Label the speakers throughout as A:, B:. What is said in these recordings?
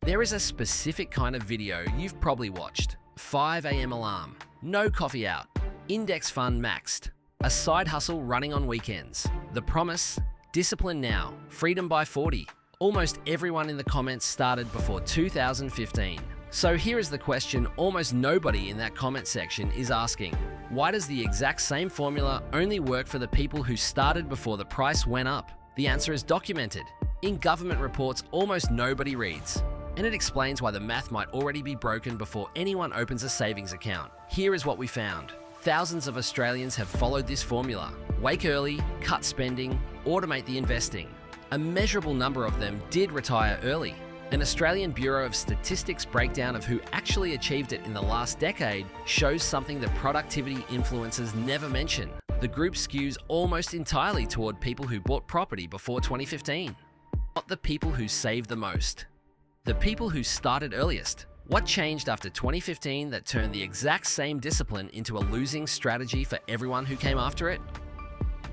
A: There is a specific kind of video you've probably watched. 5 a.m. alarm, no coffee out, index fund maxed, a side hustle running on weekends. The promise, discipline now, freedom by 40. Almost everyone in the comments started before 2015. So here is the question almost nobody in that comment section is asking. Why does the exact same formula only work for the people who started before the price went up? The answer is documented. In government reports almost nobody reads. And it explains why the math might already be broken before anyone opens a savings account. Here is what we found. Thousands of Australians have followed this formula. Wake early, cut spending, automate the investing. A measurable number of them did retire early. An Australian Bureau of Statistics breakdown of who actually achieved it in the last decade shows something that productivity influencers never mention. The group skews almost entirely toward people who bought property before 2015. Not the people who saved the most. The people who started earliest. What changed after 2015 that turned the exact same discipline into a losing strategy for everyone who came after it?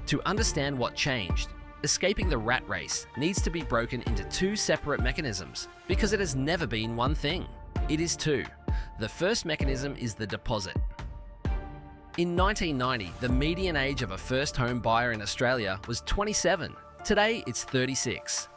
A: To understand what changed, escaping the rat race needs to be broken into two separate mechanisms because it has never been one thing. It is two. The first mechanism is the deposit. In 1990, the median age of a first home buyer in Australia was 27. Today, it's 36.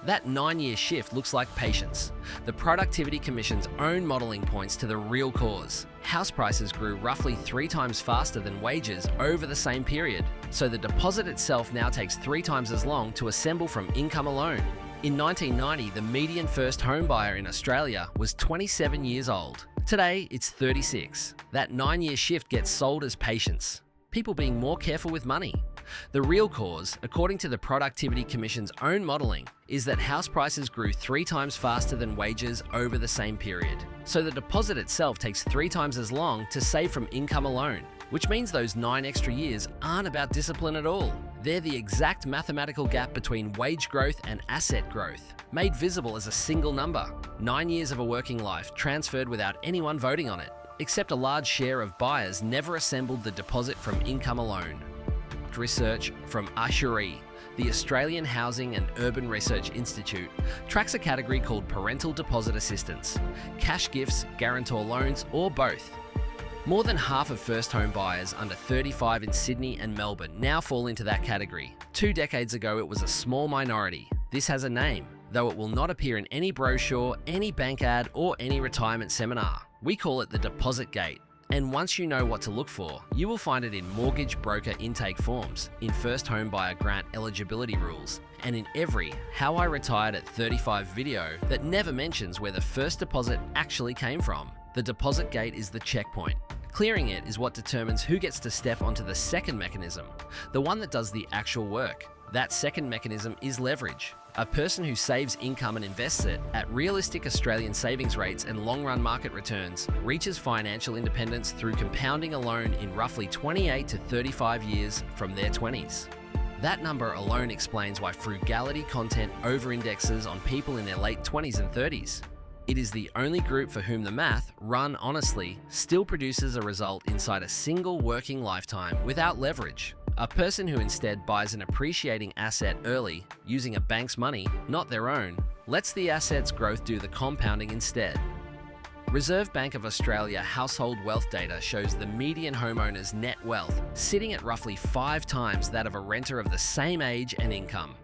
A: That 9-year shift looks like patience. The Productivity Commission's own modelling points to the real cause. House prices grew roughly 3 times faster than wages over the same period, so the deposit itself now takes 3 times as long to assemble from income alone. In 1990, the median first home buyer in Australia was 27 years old. Today, it's 36. That 9-year shift gets sold as patience. People being more careful with money. The real cause, according to the Productivity Commission's own modelling, is that house prices grew 3 times faster than wages over the same period. So the deposit itself takes 3 times as long to save from income alone, which means those 9 extra years aren't about discipline at all. They're the exact mathematical gap between wage growth and asset growth, made visible as a single number. 9 years of a working life transferred without anyone voting on it, except a large share of buyers never assembled the deposit from income alone. Research from ASHRI, the Australian Housing and Urban Research Institute, tracks a category called parental deposit assistance, cash gifts, guarantor loans, or both. More than half of first home buyers under 35 in Sydney and Melbourne now fall into that category. 2 decades ago, it was a small minority. This has a name, though it will not appear in any brochure, any bank ad, or any retirement seminar. We call it the deposit gate. And once you know what to look for, you will find it in mortgage broker intake forms, in first home buyer grant eligibility rules, and in every How I Retired at 35 video that never mentions where the first deposit actually came from. The deposit gate is the checkpoint. Clearing it is what determines who gets to step onto the second mechanism, the one that does the actual work. That second mechanism is leverage. A person who saves income and invests it at realistic Australian savings rates and long-run market returns reaches financial independence through compounding a loan in roughly 28 to 35 years from their 20s. That number alone explains why frugality content over-indexes on people in their late 20s and 30s. It is the only group for whom the math, run honestly, still produces a result inside a single working lifetime without leverage. A person who instead buys an appreciating asset early, using a bank's money, not their own, lets the asset's growth do the compounding instead. Reserve Bank of Australia household wealth data shows the median homeowner's net wealth sitting at roughly 5 times that of a renter of the same age and income.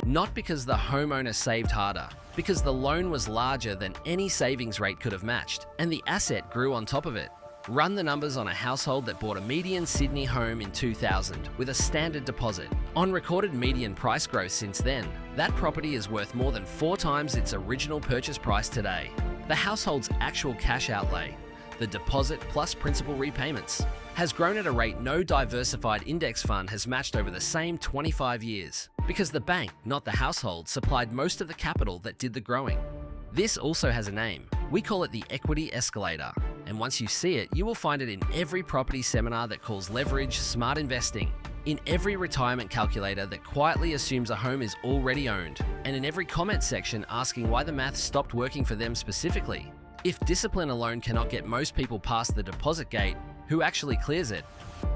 A: Not because the homeowner saved harder, because the loan was larger than any savings rate could have matched, and the asset grew on top of it. Run the numbers on a household that bought a median Sydney home in 2000 with a standard deposit. On recorded median price growth since then, that property is worth more than 4 times its original purchase price today. The household's actual cash outlay, the deposit plus principal repayments, has grown at a rate no diversified index fund has matched over the same 25 years, because the bank, not the household, supplied most of the capital that did the growing. This also has a name. We call it the equity escalator. And once you see it, you will find it in every property seminar that calls leverage smart investing, in every retirement calculator that quietly assumes a home is already owned, and in every comment section asking why the math stopped working for them specifically. If discipline alone cannot get most people past the deposit gate, who actually clears it?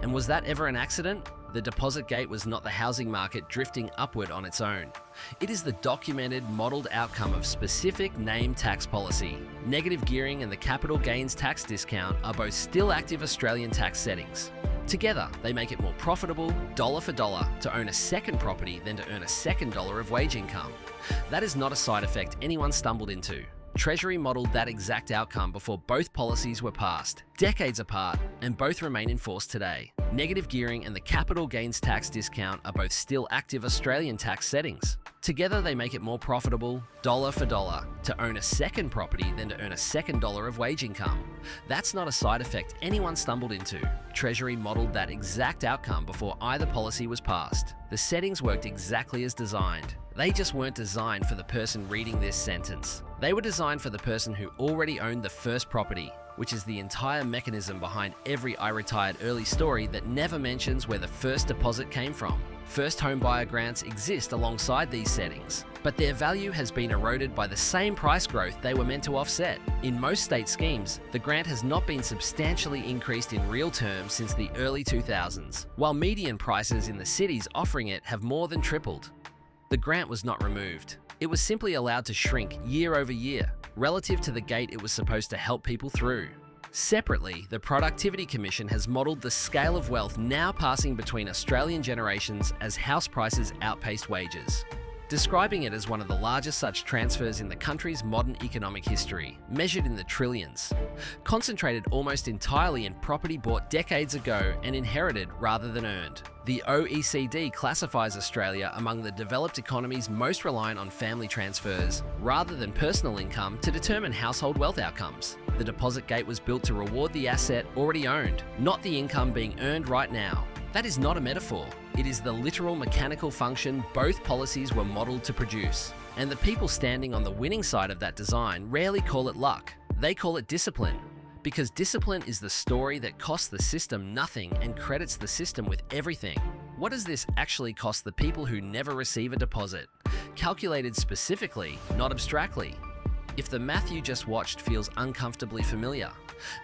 A: And was that ever an accident? The deposit gate was not the housing market drifting upward on its own. It is the documented, modelled outcome of specific name tax policy. Negative gearing and the capital gains tax discount are both still active Australian tax settings. Together, they make it more profitable, dollar for dollar, to own a second property than to earn a second dollar of wage income. That is not a side effect anyone stumbled into. Treasury modelled that exact outcome before both policies were passed, decades apart, and both remain in force today. Negative gearing and the capital gains tax discount are both still active Australian tax settings. Together, they make it more profitable, dollar for dollar, to own a second property than to earn a second dollar of wage income. That's not a side effect anyone stumbled into. Treasury modelled that exact outcome before either policy was passed. The settings worked exactly as designed. They just weren't designed for the person reading this sentence. They were designed for the person who already owned the first property, which is the entire mechanism behind every I retired early story that never mentions where the first deposit came from. First home buyer grants exist alongside these settings, but their value has been eroded by the same price growth they were meant to offset. In most state schemes, the grant has not been substantially increased in real terms since the early 2000s, while median prices in the cities offering it have more than tripled. The grant was not removed. It was simply allowed to shrink year over year, relative to the gate it was supposed to help people through. Separately, the Productivity Commission has modelled the scale of wealth now passing between Australian generations as house prices outpaced wages, describing it as one of the largest such transfers in the country's modern economic history, measured in the trillions, concentrated almost entirely in property bought decades ago and inherited rather than earned. The OECD classifies Australia among the developed economies most reliant on family transfers rather than personal income to determine household wealth outcomes. The deposit gate was built to reward the asset already owned, not the income being earned right now. That is not a metaphor. It is the literal mechanical function both policies were modelled to produce. And the people standing on the winning side of that design rarely call it luck. They call it discipline. Because discipline is the story that costs the system nothing and credits the system with everything. What does this actually cost the people who never receive a deposit? Calculated specifically, not abstractly. If the math you just watched feels uncomfortably familiar,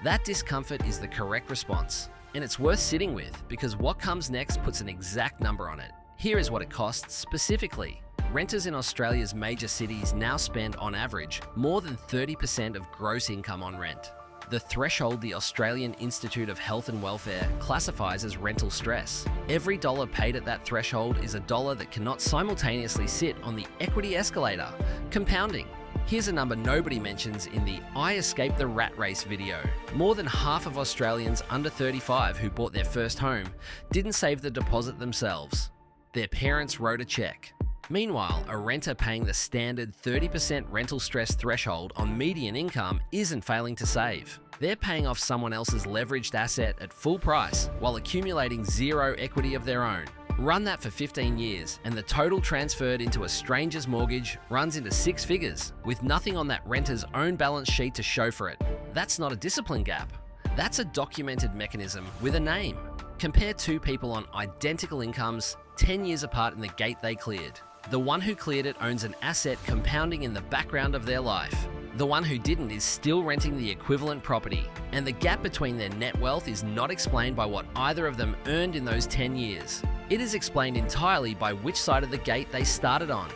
A: that discomfort is the correct response. And it's worth sitting with because what comes next puts an exact number on it. Here is what it costs specifically. Renters in Australia's major cities now spend, on average, more than 30% of gross income on rent. The threshold the Australian Institute of Health and Welfare classifies as rental stress. Every dollar paid at that threshold is a dollar that cannot simultaneously sit on the equity escalator, compounding. Here's a number nobody mentions in the I Escaped the Rat Race video. More than half of Australians under 35 who bought their first home didn't save the deposit themselves. Their parents wrote a check. Meanwhile, a renter paying the standard 30% rental stress threshold on median income isn't failing to save. They're paying off someone else's leveraged asset at full price while accumulating zero equity of their own. Run that for 15 years and the total transferred into a stranger's mortgage runs into six figures with nothing on that renter's own balance sheet to show for it. That's not a discipline gap. That's a documented mechanism with a name. Compare two people on identical incomes 10 years apart in the gate they cleared. The one who cleared it owns an asset compounding in the background of their life. The one who didn't is still renting the equivalent property, and the gap between their net wealth is not explained by what either of them earned in those 10 years. It is explained entirely by which side of the gate they started on.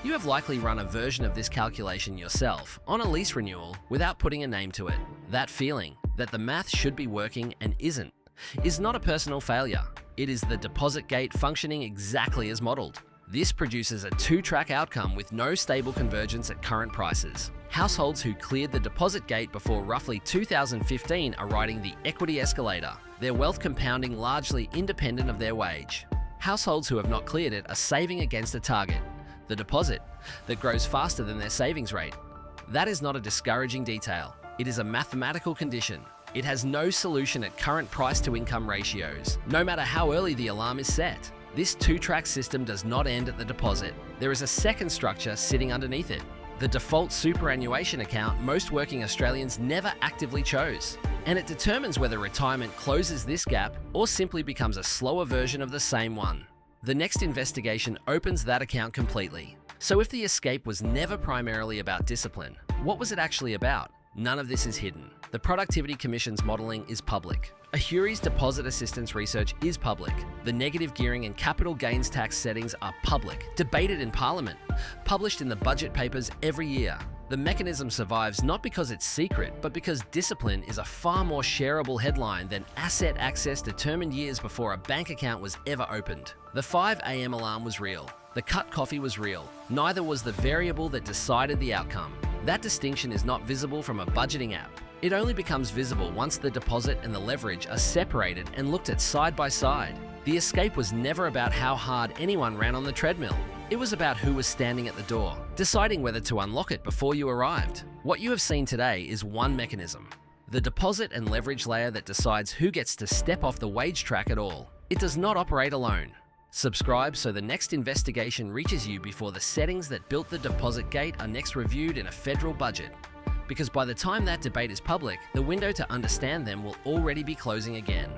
A: You have likely run a version of this calculation yourself on a lease renewal without putting a name to it. That feeling that the math should be working and isn't is not a personal failure. It is the deposit gate functioning exactly as modelled. This produces a two-track outcome with no stable convergence at current prices. Households who cleared the deposit gate before roughly 2015 are riding the equity escalator, their wealth compounding largely independent of their wage. Households who have not cleared it are saving against a target, the deposit, that grows faster than their savings rate. That is not a discouraging detail. It is a mathematical condition. It has no solution at current price-to-income ratios, no matter how early the alarm is set. This two-track system does not end at the deposit. There is a second structure sitting underneath it, the default superannuation account most working Australians never actively chose. And it determines whether retirement closes this gap or simply becomes a slower version of the same one. The next investigation opens that account completely. So if the escape was never primarily about discipline, what was it actually about? None of this is hidden. The Productivity Commission's modelling is public. Ahuri's deposit assistance research is public. The negative gearing and capital gains tax settings are public, debated in Parliament, published in the budget papers every year. The mechanism survives not because it's secret, but because discipline is a far more shareable headline than asset access determined years before a bank account was ever opened. The 5 a.m. alarm was real. The cut coffee was real. Neither was the variable that decided the outcome. That distinction is not visible from a budgeting app. It only becomes visible once the deposit and the leverage are separated and looked at side by side. The escape was never about how hard anyone ran on the treadmill. It was about who was standing at the door, deciding whether to unlock it before you arrived. What you have seen today is one mechanism, the deposit and leverage layer that decides who gets to step off the wage track at all. It does not operate alone. Subscribe so the next investigation reaches you before the settings that built the deposit gate are next reviewed in a federal budget. Because by the time that debate is public, the window to understand them will already be closing again.